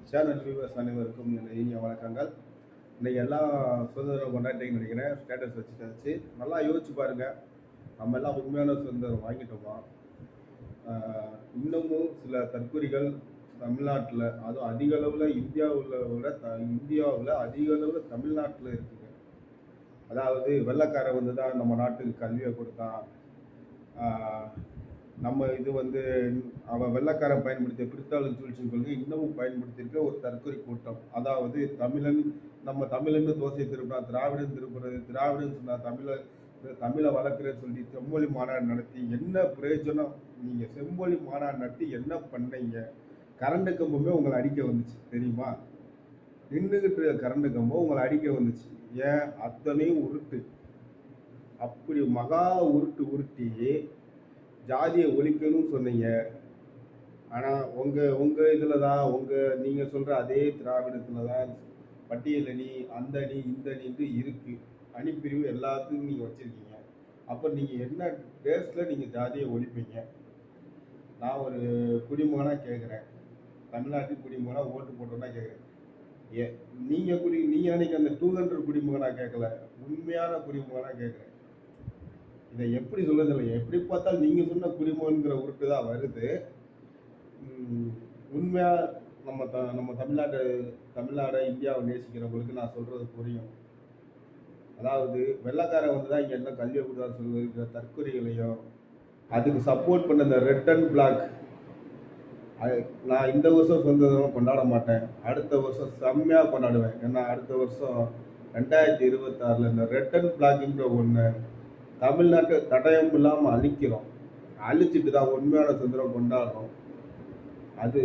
Channel viewers அனைவருக்கும் இனிய வணக்கங்கள். இன்னைக்கு எல்லாம் சுதந்திரம் கொண்டாட்டிங்கன்னு நினைக்கிறேன். ஸ்டேட்டஸ் வச்சுட்டாச்சு. நல்லா யோசிச்சு பாருங்க, நம்ம எல்லாம் உண்மையான சுதந்திரம் வாங்கிட்டோமா? இன்னமும் சில தற்குறிகள் தமிழ்நாட்டில், அதுவும் அதிக அளவில் இந்தியாவில் அதிக அளவில் தமிழ்நாட்டில் இருக்குங்க. அதாவது வெள்ளைக்காரன் வந்து தான் நம்ம நாட்டுக்கு கல்வியை கொடுத்தான். நம்ம இது வந்து அவன் வெள்ளைக்காரன் பயன்படுத்திய பிரித்தாளும் சூழ்ச்சியின் கொள்கை இன்னமும் பயன்படுத்தியிருக்க ஒரு தற்கொலை கூட்டம். அதாவது தமிழன், நம்ம தமிழன்னு தோசை திருப்பினா திராவிடன் திருப்புறது, திராவிடன் சொன்னா தமிழை வளர்க்குறேன்னு சொல்லி செம்மொழி மாநாடு நடத்தி என்ன பிரயோஜனம்? நீங்கள் செம்மொழி மாநாடு நடத்தி என்ன பண்ணீங்க? கரண்டு கம்பமே உங்களை அடிக்க வந்துச்சு தெரியுமா? நின்றுகிட்டு கரண்டு கம்பம் உங்களை அடிக்க வந்துச்சு. ஏன்? அத்தனையும் உருட்டு. அப்படி மகா உருட்டி ஜாதியை ஒழிக்கணும்னு சொன்னீங்க. ஆனால் உங்கள் இதில் தான், நீங்கள் சொல்கிற அதே திராவிடத்தில் தான் பட்டியல் அணி, அந்த அணி, இந்த அணின்ட்டு இருக்குது. அணிப்பிரிவு எல்லாத்துக்கும் நீங்கள் வச்சுருக்கீங்க. அப்போ நீங்கள் என்ன பேஸில் நீங்கள் ஜாதியை ஒழிப்பீங்க? நான் ஒரு குடிமகனாக கேட்குறேன், தமிழ்நாட்டின் குடிமகனாக ஓட்டு போட்டோன்னா கேட்குறேன். நீங்கள் அன்றைக்கி அந்த 200 குடிமகனாக கேட்கல, உண்மையான குடிமகனாக கேட்குறேன். இதை எப்படி சொல்லுறதில்லை, எப்படி பார்த்தாலும் நீங்கள் சொன்ன குடிமகன்கிற உருட்டு தான் வருது. உண்மையாக நம்ம தமிழ்நாடை இந்தியாவை நேசிக்கிறவங்களுக்கு நான் சொல்கிறது புரியும். அதாவது வெள்ளைக்காரன் வந்து தான் இங்கே என்ன கல்வியை கொடுத்தாரு சொல்லியிருக்கிற தற்கொலைகளையும் அதுக்கு சப்போர்ட் பண்ண இந்த ரெட் அண்ட் பிளாக், நான் இந்த வருஷம் சுதந்திரம் கொண்டாட மாட்டேன், அடுத்த வருஷம் செம்மையாக கொண்டாடுவேன். ஏன்னா அடுத்த வருஷம் 2026 இந்த ரெட் அண்ட் பிளாக்ன்ற ஒன்று தமிழ்நாட்டை தடயம் இல்லாமல் அழிக்கிறோம். அழிச்சிட்டு தான் உண்மையான சுதந்திரம் கொண்டாடுறோம். அது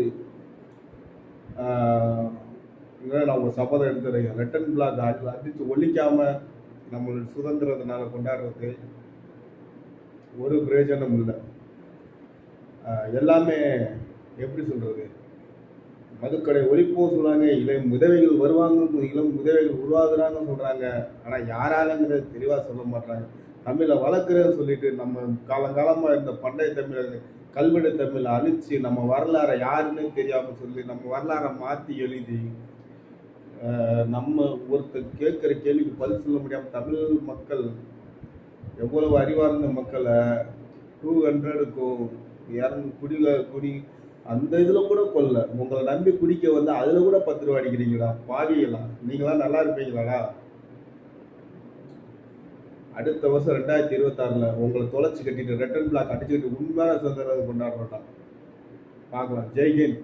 நான் உங்கள் சபதம் எடுத்துறேன். ரெட் அண்ட் பிளாக் அடித்து ஒழிக்காமல் நம்மளோட சுதந்திரத்தினால கொண்டாடுறது ஒரு பிரயோஜனம் இல்லை. எல்லாமே எப்படி சொல்கிறது, மதுக்கடை ஒழிப்போம் சொல்கிறாங்க, இளம் விதவைகள் வருவாங்க, இளம் விதவைகள் உருவாகுறாங்கன்னு சொல்கிறாங்க. ஆனால் யாராலங்கிறது தெளிவாக சொல்ல மாட்டாங்க. தமிழை வளர்க்குறேன்னு சொல்லிட்டு நம்ம காலங்காலமாக இருந்த பண்டைய தமிழை, கல்வெடு தமிழை அழித்து நம்ம வரலாறை யாருன்னு தெரியாமல் சொல்லி நம்ம வரலாறை மாற்றி எழுதி நம்ம ஒருத்தர் கேட்குற கேள்விக்கு பதில் சொல்ல முடியாமல் தமிழ் மக்கள் எவ்வளவு அறிவார்ந்த மக்களை 200க்கும் 200 குடி அந்த இதில் கூட கொல்ல உங்களை நம்பி குடிக்க வந்து அதில் கூட 10 ரூபா அடிக்கிறீங்களா? பாவிகளா நீங்களாம் நல்லா இருப்பீங்களாடா? அடுத்த வருஷம் 2026 உங்களை தொலைச்சி கட்டிட்டு ரெட் அண்ட் பிளாக் அடிச்சுக்கிட்டு உண்மையான சுதந்திரம் கொண்டாடுறோம்டா. பார்க்கலாம். ஜெய்ஹிந்த்.